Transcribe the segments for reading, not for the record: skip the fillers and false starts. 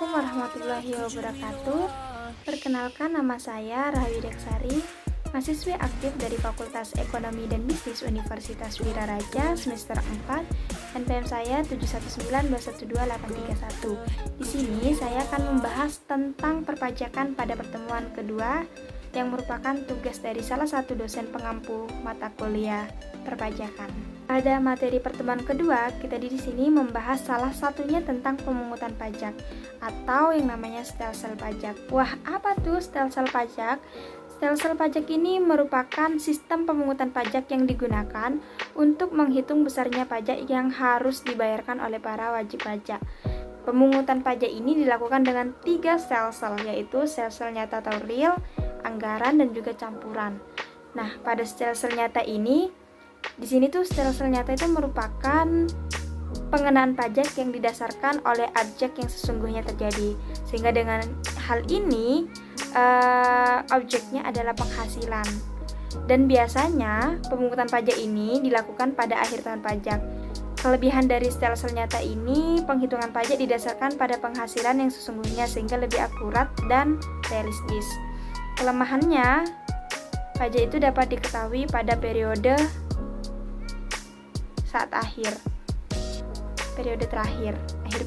Assalamualaikum warahmatullahi wabarakatuh. Perkenalkan, nama saya Rahayu Deksari, mahasiswi aktif dari Fakultas Ekonomi dan Bisnis Universitas Wiraraja semester 4. NPM saya 719212831. Di sini saya akan membahas tentang perpajakan pada pertemuan kedua yang merupakan tugas dari salah satu dosen pengampu mata kuliah perpajakan. Pada materi pertemuan kedua, kita di sini membahas salah satunya tentang pemungutan pajak atau yang namanya stelsel pajak. Wah, apa tuh stelsel pajak? Stelsel pajak ini merupakan sistem pemungutan pajak yang digunakan untuk menghitung besarnya pajak yang harus dibayarkan oleh para wajib pajak. Pemungutan pajak ini dilakukan dengan 3 stelsel, yaitu stelsel nyata atau real, anggaran, dan juga campuran. Nah, pada stelsel nyata ini, di sini tuh stelsel nyata itu merupakan pengenaan pajak yang didasarkan oleh objek yang sesungguhnya terjadi. Sehingga dengan hal ini, objeknya adalah penghasilan. Dan biasanya pemungutan pajak ini dilakukan pada akhir tahun pajak. Kelebihan dari stelsel nyata ini, penghitungan pajak didasarkan pada penghasilan yang sesungguhnya sehingga lebih akurat dan realistis. Kelemahannya, pajak itu dapat diketahui pada periode saat akhir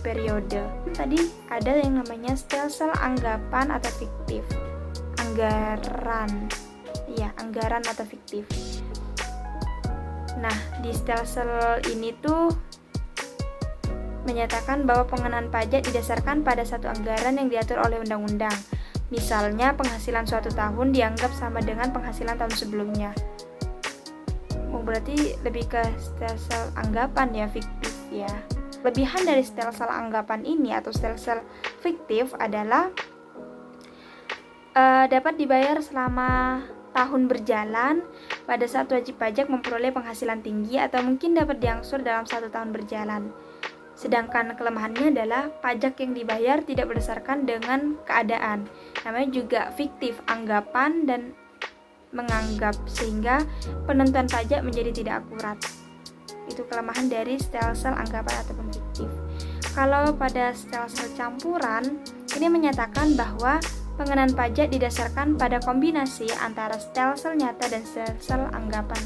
periode. Tadi ada yang namanya stelsel anggapan atau fiktif. Anggaran atau fiktif. Nah, di stelsel ini tuh menyatakan bahwa pengenaan pajak didasarkan pada satu anggaran yang diatur oleh undang-undang. Misalnya, penghasilan suatu tahun dianggap sama dengan penghasilan tahun sebelumnya. Berarti lebih ke stelsel anggapan ya, fiktif ya. Lebihan dari stelsel anggapan ini atau stelsel fiktif adalah dapat dibayar selama tahun berjalan pada saat wajib pajak memperoleh penghasilan tinggi atau mungkin dapat diangsur dalam 1 tahun berjalan. Sedangkan kelemahannya adalah pajak yang dibayar tidak berdasarkan dengan keadaan. Namanya juga fiktif, anggapan dan menganggap, sehingga penentuan pajak menjadi tidak akurat. Itu kelemahan dari stelsel anggapan ataupun fiktif. Kalau pada stelsel campuran, ini menyatakan bahwa pengenaan pajak didasarkan pada kombinasi antara stelsel nyata dan stelsel anggapan.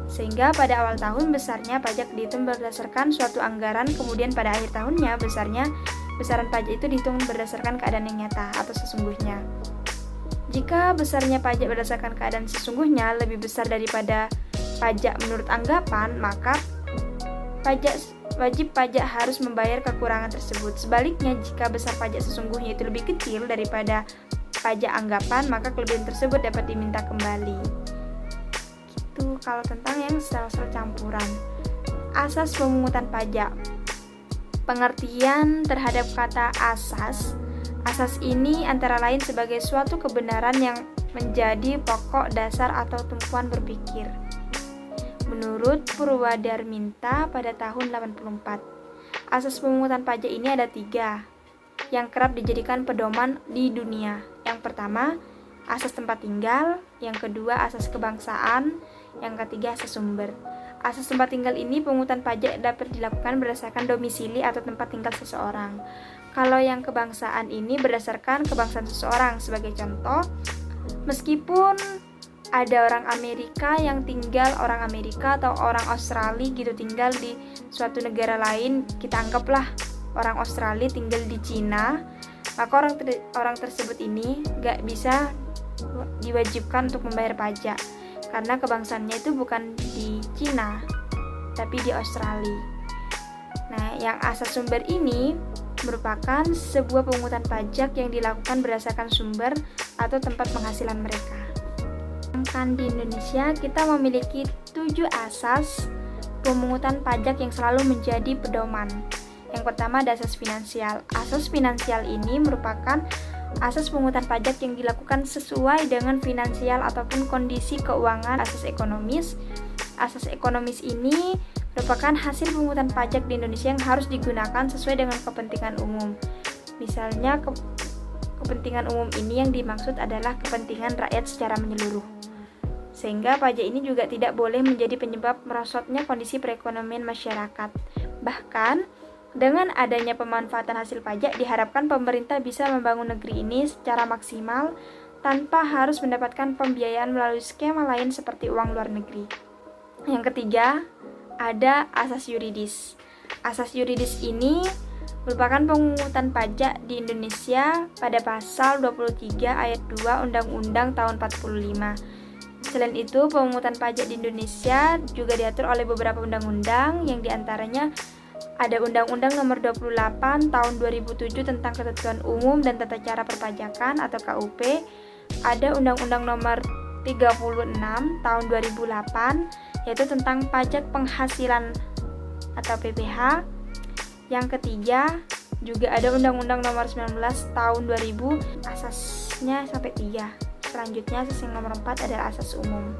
Sehingga pada awal tahun besarnya pajak dihitung berdasarkan suatu anggaran, kemudian pada akhir tahunnya besaran pajak itu dihitung berdasarkan keadaan yang nyata atau sesungguhnya. Jika besarnya pajak berdasarkan keadaan sesungguhnya lebih besar daripada pajak menurut anggapan, maka wajib pajak harus membayar kekurangan tersebut. Sebaliknya, jika besar pajak sesungguhnya itu lebih kecil daripada pajak anggapan, maka kelebihan tersebut dapat diminta kembali. Gitu kalau tentang yang stelsel campuran. Asas pemungutan pajak. Pengertian terhadap kata asas. Asas ini antara lain sebagai suatu kebenaran yang menjadi pokok dasar atau tumpuan berpikir. Menurut Purwadarminta pada tahun 84, asas pemungutan pajak ini ada 3 yang kerap dijadikan pedoman di dunia. Yang pertama, asas tempat tinggal. Yang kedua, asas kebangsaan. Yang ketiga, asas sumber. Asas tempat tinggal ini pemungutan pajak dapat dilakukan berdasarkan domisili atau tempat tinggal seseorang. Kalau yang kebangsaan ini berdasarkan kebangsaan seseorang. Sebagai contoh, meskipun ada orang Amerika orang Amerika atau orang Australia gitu tinggal di suatu negara lain, kita anggaplah orang Australia tinggal di Cina, maka orang tersebut ini gak bisa diwajibkan untuk membayar pajak karena kebangsaannya itu bukan di Cina tapi di Australia. Nah, yang asas sumber ini merupakan sebuah pemungutan pajak yang dilakukan berdasarkan sumber atau tempat penghasilan mereka. Di Indonesia, kita memiliki 7 asas pemungutan pajak yang selalu menjadi pedoman. Yang pertama ada asas finansial. Asas finansial ini merupakan asas pemungutan pajak yang dilakukan sesuai dengan finansial ataupun kondisi keuangan. Asas ekonomis. Asas ekonomis ini merupakan hasil pemungutan pajak di Indonesia yang harus digunakan sesuai dengan kepentingan umum. Misalnya, kepentingan umum ini yang dimaksud adalah kepentingan rakyat secara menyeluruh. Sehingga pajak ini juga tidak boleh menjadi penyebab merosotnya kondisi perekonomian masyarakat. Bahkan, Dengan adanya pemanfaatan hasil pajak, diharapkan pemerintah bisa membangun negeri ini secara maksimal tanpa harus mendapatkan pembiayaan melalui skema lain seperti uang luar negeri. Yang ketiga, ada asas yuridis. Asas yuridis ini merupakan pemungutan pajak di Indonesia pada pasal 23 ayat 2 Undang-Undang tahun 45. Selain itu, pemungutan pajak di Indonesia juga diatur oleh beberapa undang-undang, yang diantaranya ada Undang-Undang Nomor 28 Tahun 2007 tentang Ketentuan Umum dan Tata Cara Perpajakan atau KUP, ada Undang-Undang Nomor 36 Tahun 2008 yaitu tentang Pajak Penghasilan atau PPH. Yang ketiga, juga ada Undang-Undang Nomor 19 Tahun 2000, asasnya sampai 3. Selanjutnya, asas yang nomor 4 adalah asas umum.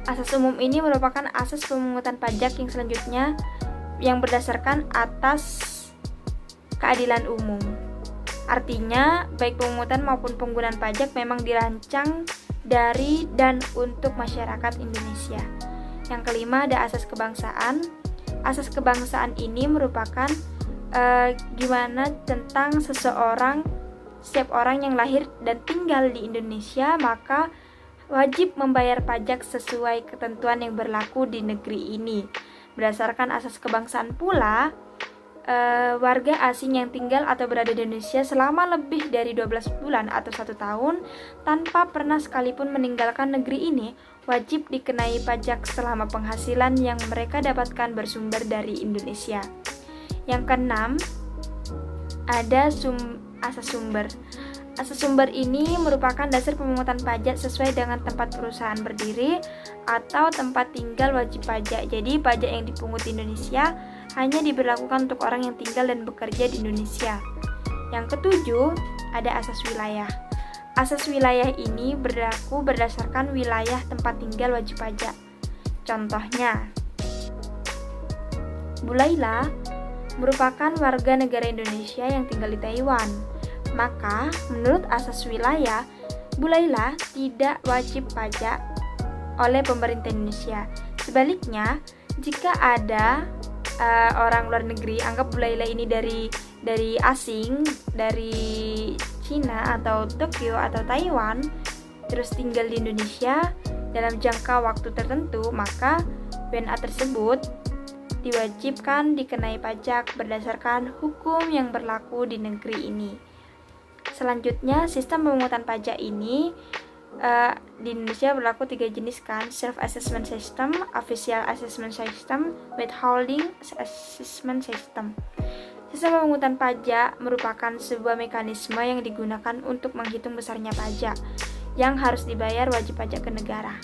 Asas umum ini merupakan asas pemungutan pajak yang selanjutnya yang berdasarkan atas keadilan umum. Artinya, baik pemungutan maupun penggunaan pajak memang dirancang dari dan untuk masyarakat Indonesia. Yang kelima, ada asas kebangsaan. Asas kebangsaan ini merupakan gimana tentang setiap orang yang lahir dan tinggal di Indonesia maka wajib membayar pajak sesuai ketentuan yang berlaku di negeri ini. Berdasarkan asas kebangsaan pula, warga asing yang tinggal atau berada di Indonesia selama lebih dari 12 bulan atau 1 tahun tanpa pernah sekalipun meninggalkan negeri ini wajib dikenai pajak selama penghasilan yang mereka dapatkan bersumber dari Indonesia. Yang keenam, ada asas sumber. Asas sumber ini merupakan dasar pemungutan pajak sesuai dengan tempat perusahaan berdiri atau tempat tinggal wajib pajak. Jadi pajak yang dipungut di Indonesia hanya diberlakukan untuk orang yang tinggal dan bekerja di Indonesia. Yang ketujuh, ada asas wilayah. Asas wilayah ini berlaku berdasarkan wilayah tempat tinggal wajib pajak. Contohnya, Bu Laila merupakan warga negara Indonesia yang tinggal di Taiwan. Maka, menurut asas wilayah, Bu Laila tidak wajib pajak oleh pemerintah Indonesia. Sebaliknya, jika ada orang luar negeri, anggap Bu Laila ini dari asing, dari Cina atau Tokyo atau Taiwan, terus tinggal di Indonesia dalam jangka waktu tertentu, maka WNA tersebut diwajibkan dikenai pajak berdasarkan hukum yang berlaku di negeri ini. Selanjutnya, sistem pemungutan pajak ini di Indonesia berlaku 3 jenis kan, self-assessment system, official assessment system, withholding assessment system. Sistem pemungutan pajak merupakan sebuah mekanisme yang digunakan untuk menghitung besarnya pajak yang harus dibayar wajib pajak ke negara.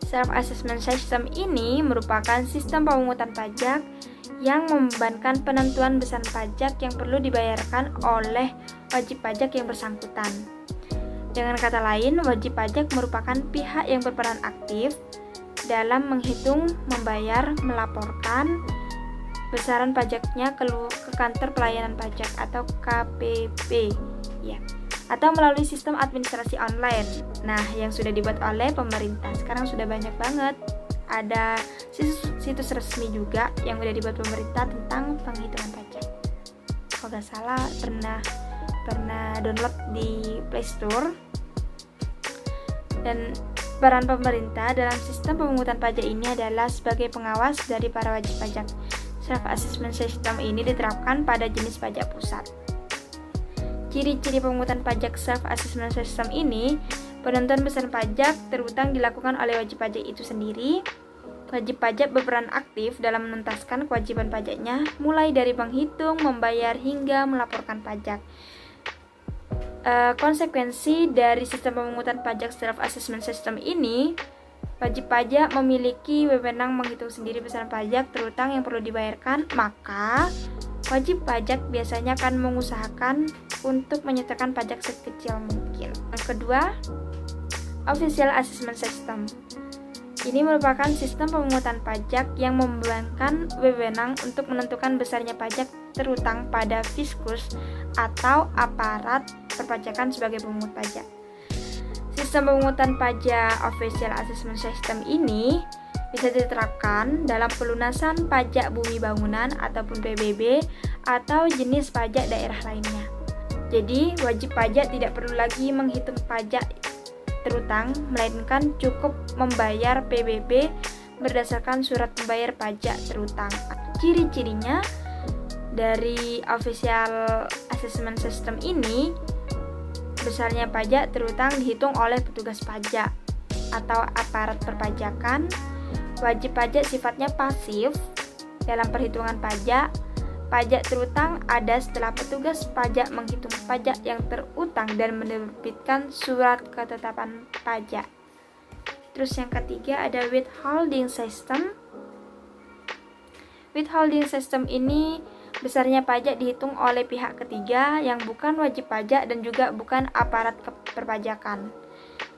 Self-assessment system ini merupakan sistem pemungutan pajak yang membebankan penentuan besar pajak yang perlu dibayarkan oleh wajib pajak yang bersangkutan. Dengan kata lain, wajib pajak merupakan pihak yang berperan aktif dalam menghitung, membayar, melaporkan besaran pajaknya ke kantor pelayanan pajak atau KPP, ya, atau melalui sistem administrasi online. Nah, yang sudah dibuat oleh pemerintah sekarang sudah banyak banget. Ada situs resmi juga yang udah dibuat pemerintah tentang penghitungan pajak. Kalau nggak salah pernah download di Play Store. Dan peran pemerintah dalam sistem pemungutan pajak ini adalah sebagai pengawas dari para wajib pajak. Self-assessment system ini diterapkan pada jenis pajak pusat. Ciri-ciri pemungutan pajak self-assessment system ini, penentuan besar pajak terutang dilakukan oleh wajib pajak itu sendiri. Wajib pajak berperan aktif dalam menuntaskan kewajiban pajaknya, mulai dari menghitung, membayar, hingga melaporkan pajak. Konsekuensi dari sistem pemungutan pajak self-assessment system ini, wajib pajak memiliki wewenang menghitung sendiri besaran pajak terutang yang perlu dibayarkan, maka wajib pajak biasanya akan mengusahakan untuk menyertakan pajak sekecil mungkin. Yang kedua, official assessment system. Ini merupakan sistem pemungutan pajak yang membebankan wewenang untuk menentukan besarnya pajak terutang pada fiskus atau aparat perpajakan sebagai pemungut pajak. Sistem pemungutan pajak official assessment system ini bisa diterapkan dalam pelunasan pajak bumi bangunan ataupun PBB atau jenis pajak daerah lainnya. Jadi, wajib pajak tidak perlu lagi menghitung pajak terutang, melainkan cukup membayar PBB berdasarkan surat membayar pajak terutang. Ciri-cirinya dari Official Assessment System ini, besarnya pajak terutang dihitung oleh petugas pajak atau aparat perpajakan. Wajib pajak sifatnya pasif dalam perhitungan pajak. Pajak terutang ada setelah petugas pajak menghitung pajak yang terutang dan menerbitkan surat ketetapan pajak. Terus yang ketiga ada withholding system. Withholding system ini besarnya pajak dihitung oleh pihak ketiga yang bukan wajib pajak dan juga bukan aparat perpajakan.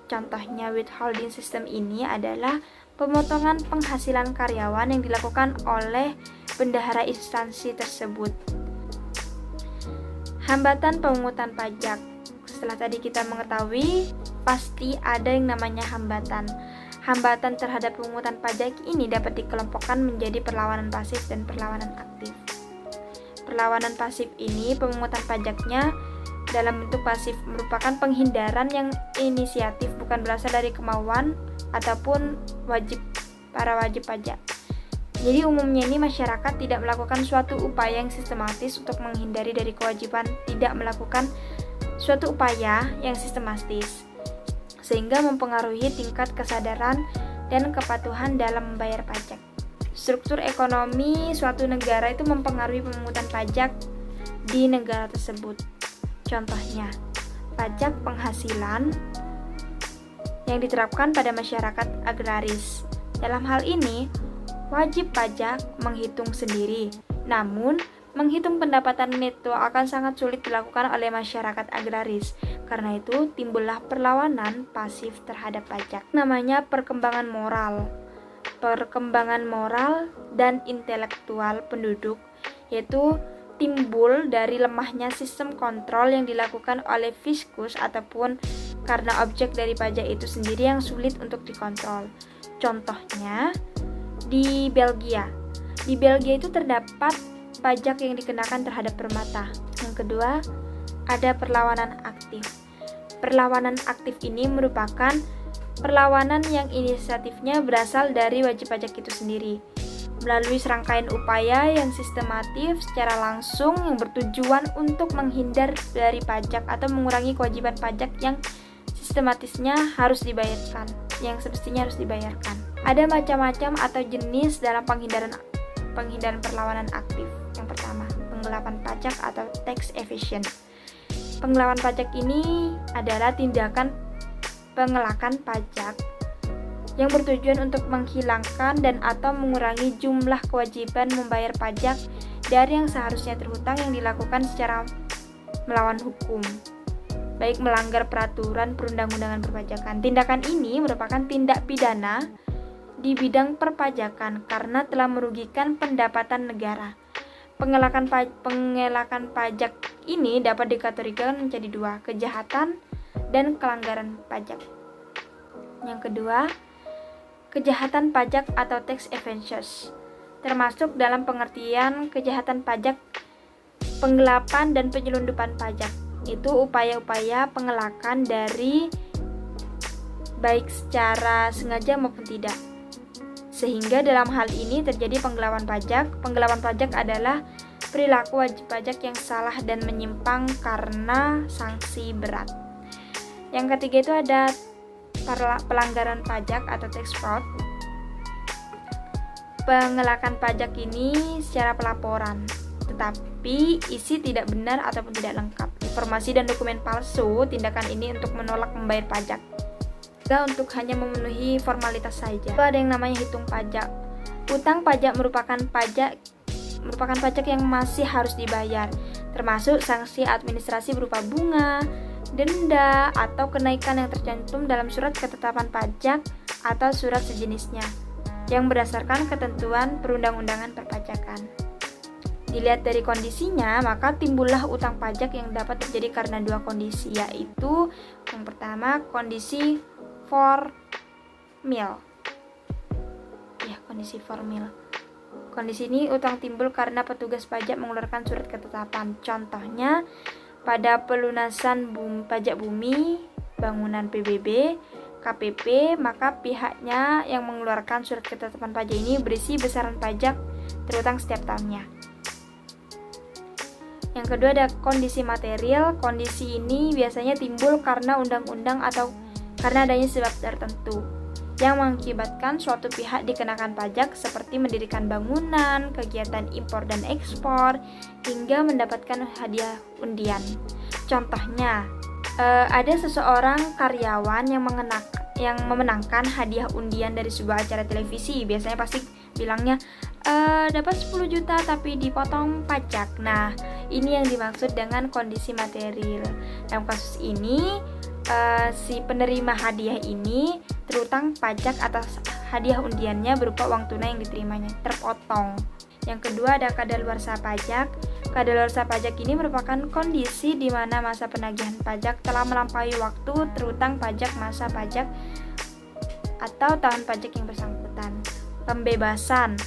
Contohnya withholding system ini adalah pemotongan penghasilan karyawan yang dilakukan oleh bendahara instansi tersebut. Hambatan pemungutan pajak. Setelah tadi kita mengetahui, pasti ada yang namanya hambatan. Hambatan terhadap pemungutan pajak ini dapat dikelompokkan menjadi perlawanan pasif dan perlawanan aktif. Perlawanan pasif ini pemungutan pajaknya dalam bentuk pasif merupakan penghindaran yang inisiatif bukan berasal dari kemauan ataupun para wajib pajak. Jadi umumnya ini masyarakat tidak melakukan suatu upaya yang sistematis untuk menghindari dari kewajiban tidak melakukan suatu upaya yang sistematis, sehingga mempengaruhi tingkat kesadaran dan kepatuhan dalam membayar pajak. Struktur ekonomi suatu negara itu mempengaruhi pemungutan pajak di negara tersebut. Contohnya, pajak penghasilan yang diterapkan pada masyarakat agraris. Dalam hal ini, wajib pajak menghitung sendiri, namun menghitung pendapatan neto akan sangat sulit dilakukan oleh masyarakat agraris. Karena itu, timbullah perlawanan pasif terhadap pajak. Namanya perkembangan moral dan intelektual penduduk, yaitu timbul dari lemahnya sistem kontrol yang dilakukan oleh fiskus ataupun karena objek dari pajak itu sendiri yang sulit untuk dikontrol. Contohnya, di Belgia itu terdapat pajak yang dikenakan terhadap permata. Yang kedua, ada perlawanan aktif. Perlawanan aktif ini merupakan perlawanan yang inisiatifnya berasal dari wajib pajak itu sendiri, melalui serangkaian upaya yang sistematif secara langsung yang bertujuan untuk menghindar dari pajak atau mengurangi kewajiban pajak yang sistematisnya harus dibayarkan, yang semestinya harus dibayarkan. Ada macam-macam atau jenis dalam penghindaran perlawanan aktif. Yang pertama, penggelapan pajak atau tax evasion. Penggelapan pajak ini adalah tindakan pengelakan pajak yang bertujuan untuk menghilangkan dan atau mengurangi jumlah kewajiban membayar pajak dari yang seharusnya terhutang yang dilakukan secara melawan hukum, baik melanggar peraturan perundang-undangan perpajakan. Tindakan ini merupakan tindak pidana di bidang perpajakan karena telah merugikan pendapatan negara. Pengelakan pajak ini dapat dikategorikan menjadi dua, kejahatan dan pelanggaran pajak. Yang kedua, kejahatan pajak atau tax evasions, termasuk dalam pengertian kejahatan pajak, penggelapan dan penyelundupan pajak. Itu upaya-upaya pengelakan dari baik secara sengaja maupun tidak. Sehingga dalam hal ini terjadi penggelapan pajak. Penggelapan pajak adalah perilaku wajib pajak yang salah dan menyimpang karena sanksi berat. Yang ketiga itu ada pelanggaran pajak atau tax fraud. Pengelakan pajak ini secara pelaporan, tetapi isi tidak benar ataupun tidak lengkap. Informasi dan dokumen palsu. Tindakan ini untuk menolak membayar pajak, untuk hanya memenuhi formalitas saja. Ada yang namanya hitung pajak. Utang pajak merupakan pajak yang masih harus dibayar, termasuk sanksi administrasi berupa bunga, denda, atau kenaikan yang tercantum dalam surat ketetapan pajak atau surat sejenisnya yang berdasarkan ketentuan perundang-undangan perpajakan. Dilihat dari kondisinya, maka timbullah utang pajak yang dapat terjadi karena dua kondisi, yaitu yang pertama kondisi formil. kondisi formil. Kondisi ini utang timbul karena petugas pajak mengeluarkan surat ketetapan. Contohnya, pada pelunasan pajak bumi, bangunan PBB, KPP, maka pihaknya yang mengeluarkan surat ketetapan pajak ini berisi besaran pajak terutang setiap tahunnya. Yang kedua ada kondisi material. Kondisi ini biasanya timbul karena undang-undang atau karena adanya sebab tertentu yang mengakibatkan suatu pihak dikenakan pajak seperti mendirikan bangunan, kegiatan impor dan ekspor, hingga mendapatkan hadiah undian. Contohnya, ada seseorang karyawan yang memenangkan hadiah undian dari sebuah acara televisi. Biasanya pasti bilangnya dapat 10 juta tapi dipotong pajak. Nah, ini yang dimaksud dengan kondisi material. Dalam kasus ini, si penerima hadiah ini terutang pajak atas hadiah undiannya berupa uang tunai yang diterimanya, terpotong. Yang kedua ada kadaluarsa pajak. Kadaluarsa pajak ini merupakan kondisi di mana masa penagihan pajak telah melampaui waktu terutang pajak masa pajak atau tahun pajak yang bersangkutan. Pembebasan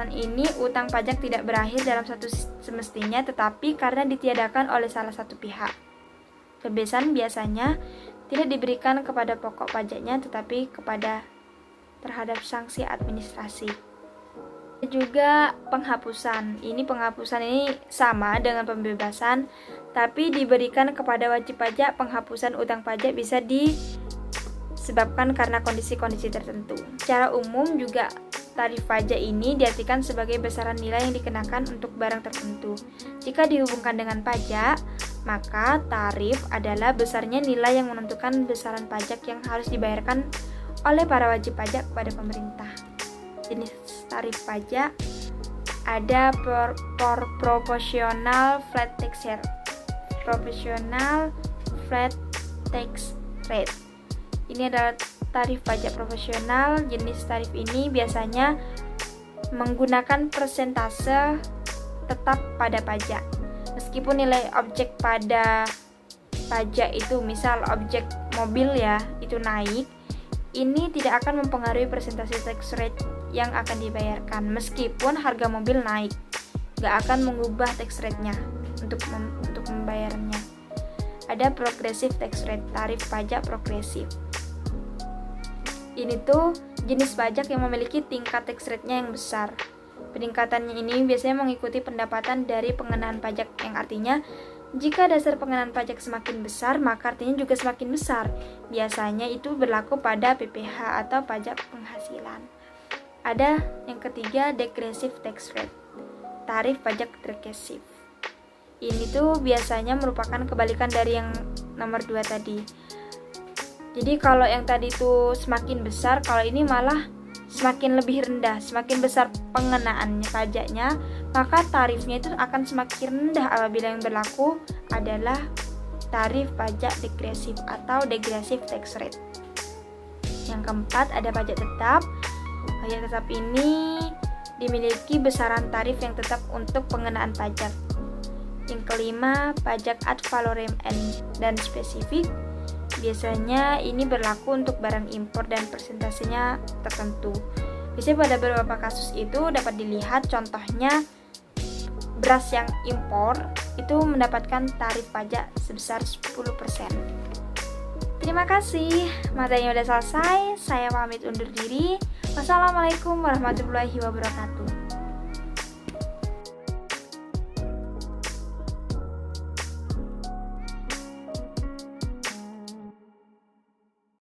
ini utang pajak tidak berakhir dalam satu semestinya tetapi karena ditiadakan oleh salah satu pihak. Pembebasan biasanya tidak diberikan kepada pokok pajaknya tetapi terhadap sanksi administrasi. Juga penghapusan. Penghapusan ini sama dengan pembebasan tapi diberikan kepada wajib pajak. Penghapusan utang pajak bisa disebabkan karena kondisi-kondisi tertentu. Secara umum juga tarif pajak ini diartikan sebagai besaran nilai yang dikenakan untuk barang tertentu. Jika dihubungkan dengan pajak, maka tarif adalah besarnya nilai yang menentukan besaran pajak yang harus dibayarkan oleh para wajib pajak kepada pemerintah. Jenis tarif pajak ada proportional flat tax rate. Proportional flat tax rate. Ini adalah tarif pajak proporsional. Jenis tarif ini biasanya menggunakan persentase tetap pada pajak. Meskipun nilai objek pada pajak itu, misal objek mobil ya, itu naik, ini tidak akan mempengaruhi persentase tax rate yang akan dibayarkan. Meskipun harga mobil naik, gak akan mengubah tax rate-nya untuk membayarnya. Ada progressive tax rate, tarif pajak progresif. Ini tuh jenis pajak yang memiliki tingkat tax rate-nya yang besar. Peningkatannya ini biasanya mengikuti pendapatan dari pengenaan pajak, yang artinya jika dasar pengenaan pajak semakin besar, maka artinya juga semakin besar. Biasanya itu berlaku pada PPh atau pajak penghasilan. Ada yang ketiga, degressive tax rate, tarif pajak degresif. Ini tuh biasanya merupakan kebalikan dari yang nomor 2 tadi. Jadi kalau yang tadi itu semakin besar, kalau ini malah semakin lebih rendah. Semakin besar pengenaannya pajaknya, maka tarifnya itu akan semakin rendah apabila yang berlaku adalah tarif pajak degresif atau degressive tax rate. Yang keempat ada pajak tetap. Pajak tetap ini dimiliki besaran tarif yang tetap untuk pengenaan pajak. Yang kelima, pajak ad valorem dan spesifik. Biasanya ini berlaku untuk barang impor dan persentasenya tertentu. Biasanya pada beberapa kasus itu dapat dilihat, contohnya beras yang impor itu mendapatkan tarif pajak sebesar 10%. Terima kasih, materinya udah selesai. Saya pamit undur diri. Wassalamualaikum warahmatullahi wabarakatuh.